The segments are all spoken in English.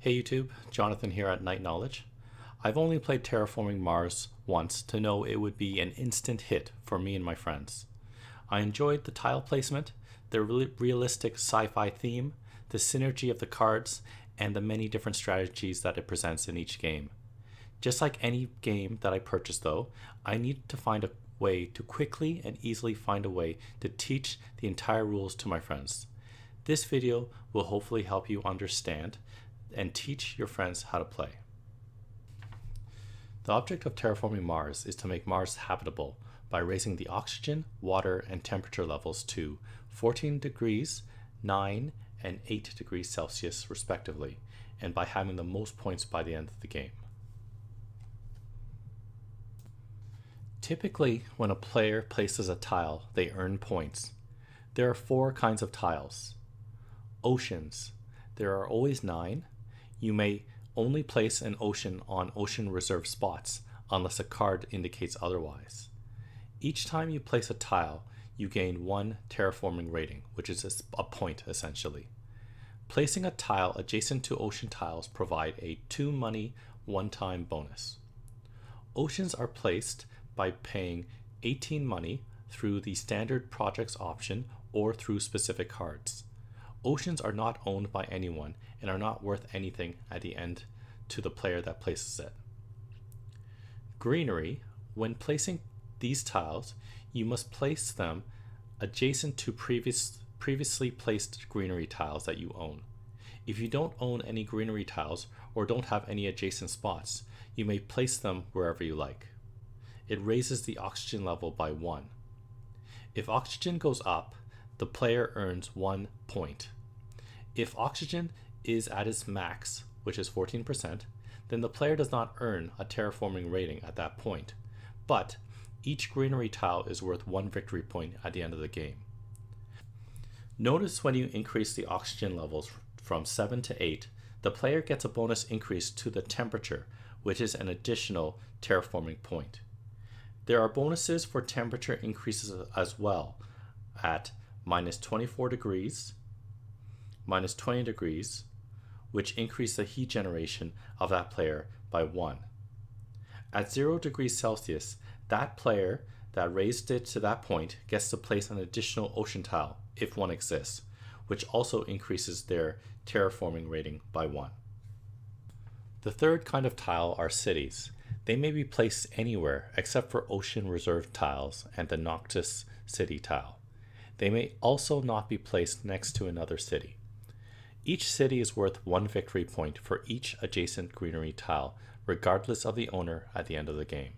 Hey YouTube, Jonathan here at Night Knowledge. I've only played Terraforming Mars once to know it would be an instant hit for me and my friends. I enjoyed the tile placement, the realistic sci-fi theme, the synergy of the cards, and the many different strategies that it presents in each game. Just like any game that I purchased though, I needed to find a way to quickly and easily find a way to teach the entire rules to my friends. This video will hopefully help you understand and teach your friends how to play. The object of Terraforming Mars is to make Mars habitable by raising the oxygen, water, and temperature levels to 14 degrees, 9, and 8 degrees Celsius respectively, and by having the most points by the end of the game. Typically, when a player places a tile, they earn points. There are 4 kinds of tiles. Oceans. There are always 9. You may only place an ocean on ocean reserve spots unless a card indicates otherwise. Each time you place a tile, you gain 1 terraforming rating, which is a point essentially. Placing a tile adjacent to ocean tiles provide a 2 money one-time bonus. Oceans are placed by paying 18 money through the standard projects option or through specific cards. Oceans are not owned by anyone and are not worth anything at the end to the player that places it. Greenery. When placing these tiles, you must place them adjacent to previously placed greenery tiles that you own. If you don't own any greenery tiles or don't have any adjacent spots, you may place them wherever you like. It raises the oxygen level by 1. If oxygen goes up, the player earns 1 point. If oxygen is at its max, which is 14%, then the player does not earn a terraforming rating at that point, but each greenery tile is worth 1 victory point at the end of the game. Notice when you increase the oxygen levels from 7 to 8, the player gets a bonus increase to the temperature, which is an additional terraforming point. There are bonuses for temperature increases as well at minus 24 degrees, minus 20 degrees, which increase the heat generation of that player by 1. At 0 degrees Celsius, that player that raised it to that point gets to place an additional ocean tile, if one exists, which also increases their terraforming rating by 1. The third kind of tile are cities. They may be placed anywhere except for ocean reserve tiles and the Noctis city tile. They may also not be placed next to another city. Each city is worth 1 victory point for each adjacent greenery tile, regardless of the owner at the end of the game.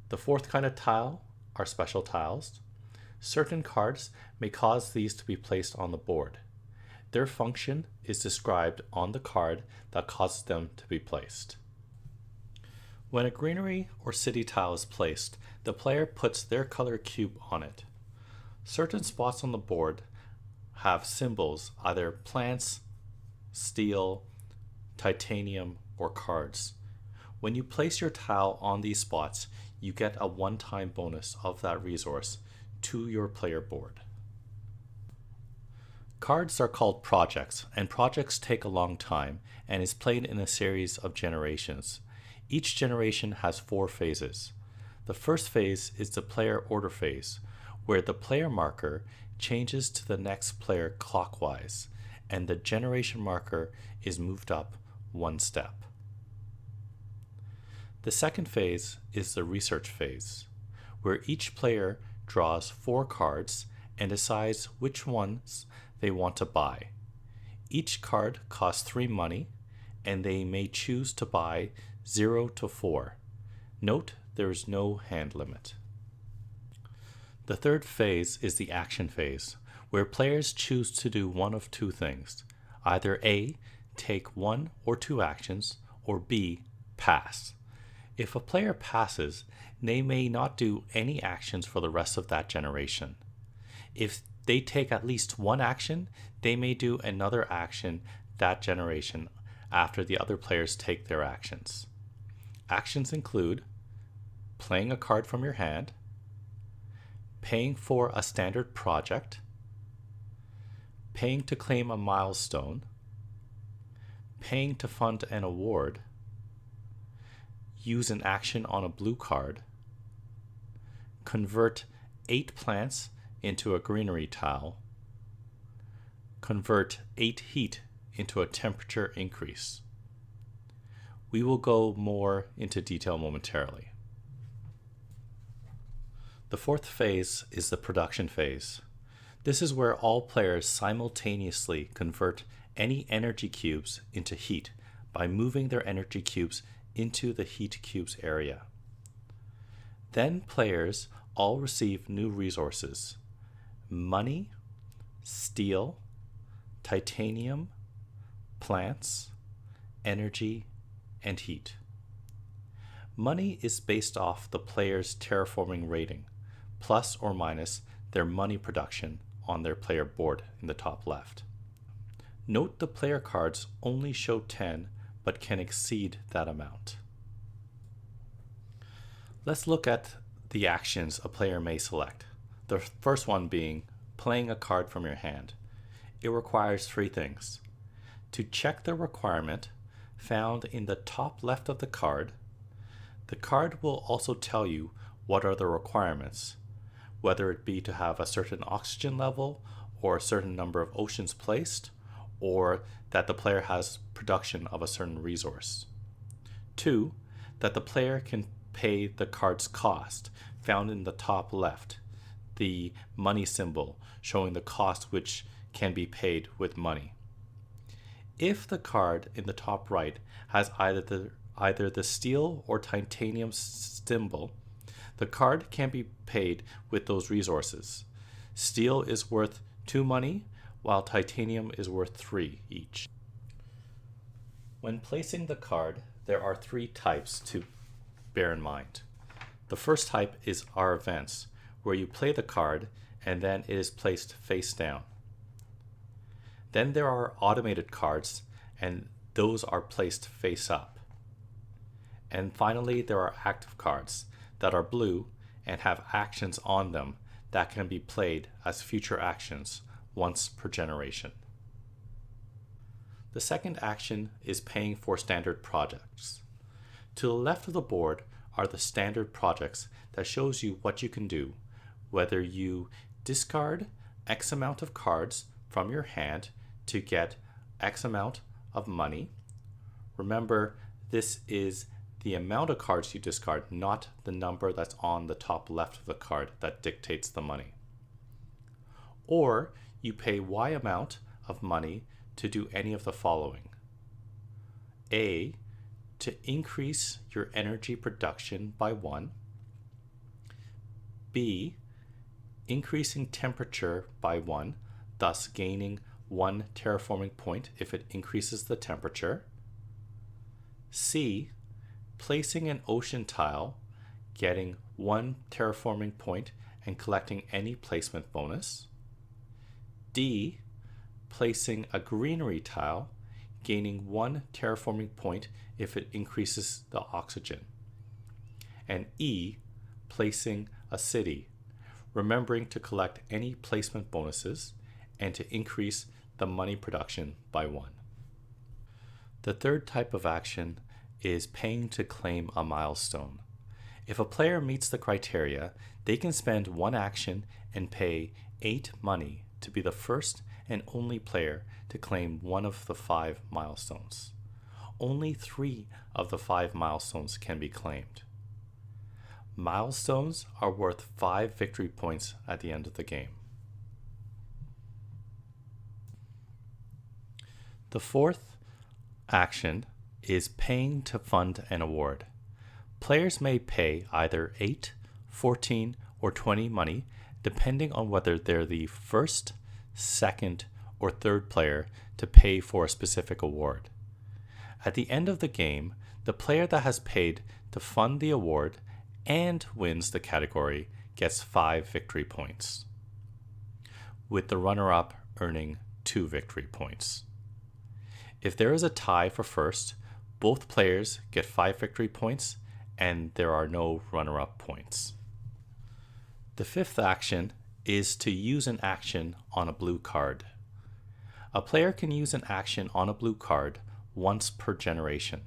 The fourth kind of tile are special tiles. Certain cards may cause these to be placed on the board. Their function is described on the card that causes them to be placed. When a greenery or city tile is placed, the player puts their color cube on it. Certain spots on the board have symbols, either plants, steel, titanium, or cards. When you place your tile on these spots, you get a one-time bonus of that resource to your player board. Cards are called projects, and projects take a long time and is played in a series of generations. Each generation has 4 phases. The first phase is the player order phase, where the player marker changes to the next player clockwise, and the generation marker is moved up 1 step. The second phase is the research phase, where each player draws 4 cards and decides which ones they want to buy. Each card costs 3 money, and they may choose to buy 0 to 4. Note there is no hand limit. The third phase is the action phase, where players choose to do one of 2 things. Either A, take 1 or 2 actions, or B, pass. If a player passes, they may not do any actions for the rest of that generation. If they take at least 1 action, they may do another action that generation after the other players take their actions. Actions include playing a card from your hand, paying for a standard project, paying to claim a milestone, paying to fund an award, use an action on a blue card, convert 8 plants into a greenery tile, convert 8 heat into a temperature increase. We will go more into detail momentarily. The fourth phase is the production phase. This is where all players simultaneously convert any energy cubes into heat by moving their energy cubes into the heat cubes area. Then players all receive new resources: money, steel, titanium, plants, energy, and heat. Money is based off the player's terraforming rating, plus or minus their money production on their player board in the top left. Note the player cards only show 10 but can exceed that amount. Let's look at the actions a player may select. The first one being playing a card from your hand. It requires 3 things. To check the requirement found in the top left of the card will also tell you what are the requirements, whether it be to have a certain oxygen level or a certain number of oceans placed, or that the player has production of a certain resource. 2, that the player can pay the card's cost, found in the top left, the money symbol showing the cost which can be paid with money. If the card in the top right has either the steel or titanium symbol, the card can be paid with those resources. Steel is worth 2 money, while titanium is worth 3 each. When placing the card, there are 3 types to bear in mind. The first type is our events, where you play the card and then it is placed face down. Then there are automated cards, and those are placed face up. And finally, there are active cards that are blue and have actions on them that can be played as future actions once per generation. The second action is paying for standard projects. To the left of the board are the standard projects that shows you what you can do, whether you discard X amount of cards from your hand to get X amount of money. Remember, this is the amount of cards you discard, not the number that's on the top left of the card that dictates the money. Or you pay Y amount of money to do any of the following. A, to increase your energy production by 1. B, increasing temperature by 1, thus gaining 1 terraforming point if it increases the temperature. C, placing an ocean tile, getting 1 terraforming point and collecting any placement bonus. D, placing a greenery tile, gaining 1 terraforming point if it increases the oxygen. And E, placing a city, remembering to collect any placement bonuses and to increase the money production by 1. The third type of action is paying to claim a milestone. If a player meets the criteria, they can spend 1 action and pay 8 money to be the first and only player to claim one of the 5 milestones. Only 3 of the 5 milestones can be claimed. Milestones are worth 5 victory points at the end of the game. The fourth action is paying to fund an award. Players may pay either 8, 14, or 20 money, depending on whether they're the first, second, or third player to pay for a specific award. At the end of the game, the player that has paid to fund the award and wins the category gets 5 victory points, with the runner-up earning 2 victory points. If there is a tie for first, both players get 5 victory points and there are no runner-up points. The fifth action is to use an action on a blue card. A player can use an action on a blue card once per generation.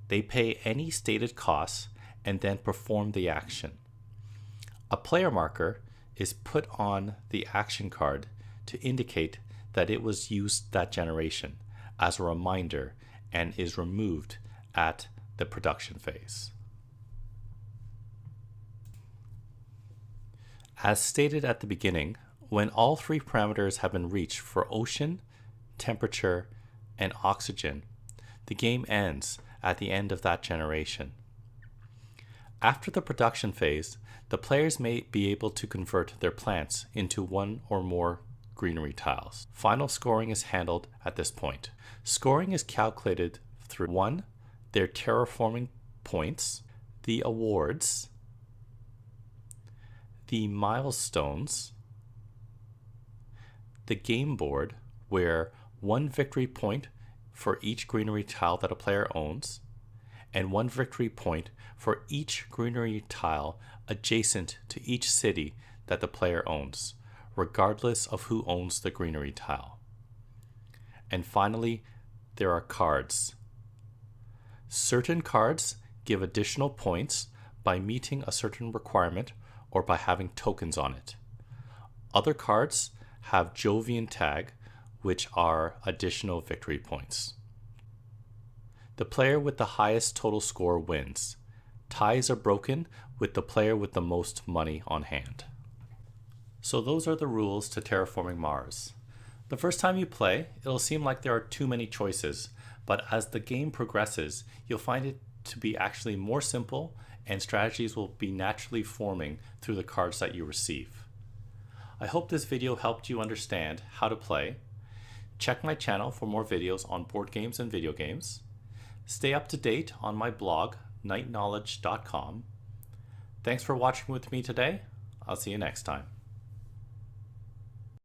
They pay any stated costs and then perform the action. A player marker is put on the action card to indicate that it was used that generation as a reminder and is removed at the production phase. As stated at the beginning, when all three parameters have been reached for ocean, temperature, and oxygen, the game ends at the end of that generation. After the production phase, the players may be able to convert their plants into one or more greenery tiles. Final scoring is handled at this point. Scoring is calculated through 1. Their terraforming points, the awards, the milestones, the game board, where 1 victory point for each greenery tile that a player owns, and 1 victory point for each greenery tile adjacent to each city that the player owns, regardless of who owns the greenery tile. And finally, there are cards. Certain cards give additional points by meeting a certain requirement or by having tokens on it. Other cards have Jovian tag, which are additional victory points. The player with the highest total score wins. Ties are broken with the player with the most money on hand. So those are the rules to Terraforming Mars. The first time you play, it'll seem like there are too many choices, but as the game progresses, you'll find it to be actually more simple, and strategies will be naturally forming through the cards that you receive. I hope this video helped you understand how to play. Check my channel for more videos on board games and video games. Stay up to date on my blog, nightknowledge.com. Thanks for watching with me today. I'll see you next time.